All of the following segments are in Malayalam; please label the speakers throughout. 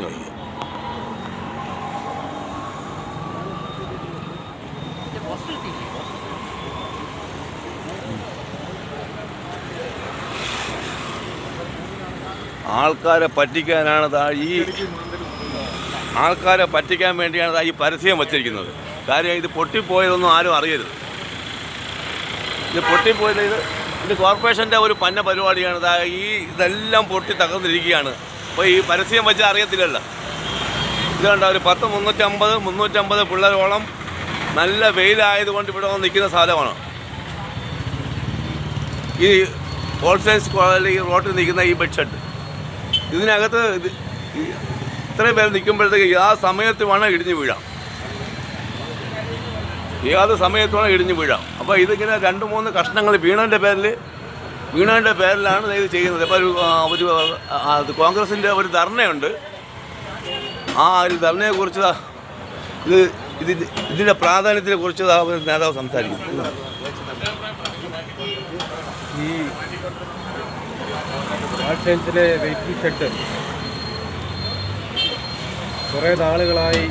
Speaker 1: പറഞ്ഞു വയ്യ. ആൾക്കാരെ പറ്റിക്കാനാണ് ആൾക്കാരെ പറ്റിക്കാൻ വേണ്ടിയാണ് ഈ പരസ്യം വച്ചിരിക്കുന്നത്. കാര്യം ഇത് പൊട്ടിപ്പോയതൊന്നും ആരും അറിയരുത്. ഇത് പൊട്ടിപ്പോയത് ഇത് കോർപ്പറേഷൻ്റെ ഒരു പന്ന പരിപാടിയാണ്. ഇതെല്ലാം പൊട്ടി തകർന്നിരിക്കുകയാണ്. അപ്പോൾ ഈ പരസ്യം വെച്ച് അറിയത്തില്ലല്ലോ. ഇത് കണ്ട ഒരു 350 പിള്ളേരോളം നല്ല വെയിലായതുകൊണ്ട് ഇവിടെ വന്ന് നിൽക്കുന്ന സ്ഥലമാണ്. ഈ ഹോൾസെയിൽസ് കോളേജ് റോട്ടിൽ നിൽക്കുന്ന ഈ ബെഡ് ഷെഡ്, ഇതിനകത്ത് ഇത്രയും പേര് നിൽക്കുമ്പോഴത്തേക്ക് ആ സമയത്ത് വേണം ഇടിഞ്ഞു വീഴാം. ഏത് സമയത്ത് വേണം ഇടിഞ്ഞു വീഴാം. അപ്പോൾ ഇതിങ്ങനെ 2-3 കഷ്ണങ്ങൾ വീണതിൻ്റെ പേരിലാണ് ഇത് ചെയ്യുന്നത്. അപ്പോൾ ഒരു കോൺഗ്രസിൻ്റെ ഒരു ധർണയുണ്ട്. ആ ഒരു ധർണയെക്കുറിച്ച് ഇതിൻ്റെ പ്രാധാന്യത്തെക്കുറിച്ച് നേതാവ് സംസാരിക്കും.
Speaker 2: ഈ ആർട്ട്സിലെ വെയിറ്റിംഗ് ഷെഡ് കുറേ നാളുകളായി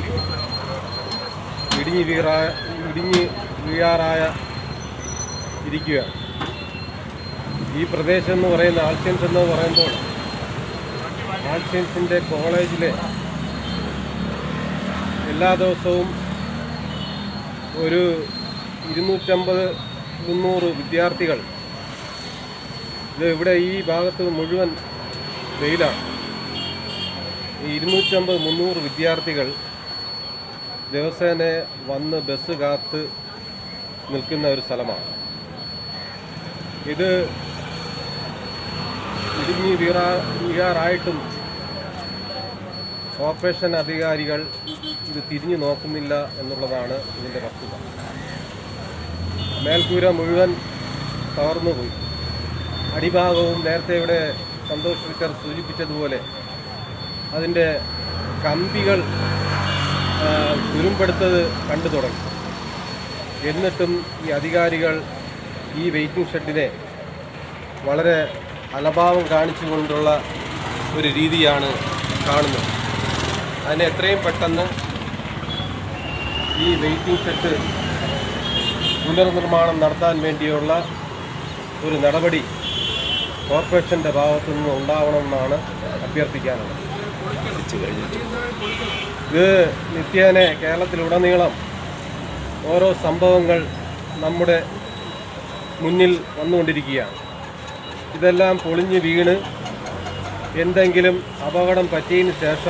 Speaker 2: ഇടിഞ്ഞ് വീഴാറായ ഇരിക്കുകയാണ്. ഈ പ്രദേശം എന്ന് പറയുന്ന ആൾട്ട്സ് എന്ന് പറയുമ്പോൾ ആൾട്ട്സിൻ്റെ കോളേജിലെ എല്ലാ ദിവസവും ഒരു 250-300 വിദ്യാർത്ഥികൾ, ഇവിടെ ഈ ഭാഗത്ത് മുഴുവൻ വെയിലാണ്. ഈ 250-300 വിദ്യാർത്ഥികൾ ദിവസേന വന്ന് ബസ് കാത്ത് നിൽക്കുന്ന ഒരു സ്ഥലമാണ്. ഇത് ഇടിഞ്ഞ് വീഴാറായിട്ടും കോർപ്പറേഷൻ അധികാരികൾ ഇത് തിരിഞ്ഞു നോക്കുന്നില്ല എന്നുള്ളതാണ് ഇതിൻ്റെ വസ്തുത. മേൽക്കൂര മുഴുവൻ തകർന്നുപോയി. അടിഭാഗവും നേരത്തെ ഇവിടെ സന്തോഷ് ടീച്ചർ സൂചിപ്പിച്ചതുപോലെ അതിൻ്റെ കമ്പികൾ തുരുമ്പെടുത്തത് കണ്ടു തുടങ്ങി. എന്നിട്ടും ഈ അധികാരികൾ ഈ വെയിറ്റിംഗ് ഷെഡിനെ വളരെ അലംഭാവം കാണിച്ചുകൊണ്ടുള്ള ഒരു രീതിയാണ് കാണുന്നത്. അതിനെ എത്രയും പെട്ടെന്ന് ഈ വെയിറ്റിംഗ് ഷെഡ് പുനർനിർമ്മാണം നടത്താൻ വേണ്ടിയുള്ള ഒരു നടപടി കോർപ്പറേഷൻ്റെ ഭാഗത്തു നിന്ന് ഉണ്ടാവണമെന്നാണ് അഭ്യർത്ഥിക്കാനുള്ളത്. ഇത് നിത്യേന കേരളത്തിലുടനീളം ഓരോ സംഭവങ്ങൾ നമ്മുടെ മുന്നിൽ വന്നുകൊണ്ടിരിക്കുകയാണ്. ഇതെല്ലാം പൊളിഞ്ഞ് വീണ് എന്തെങ്കിലും അപകടം പറ്റിയതിന് ശേഷം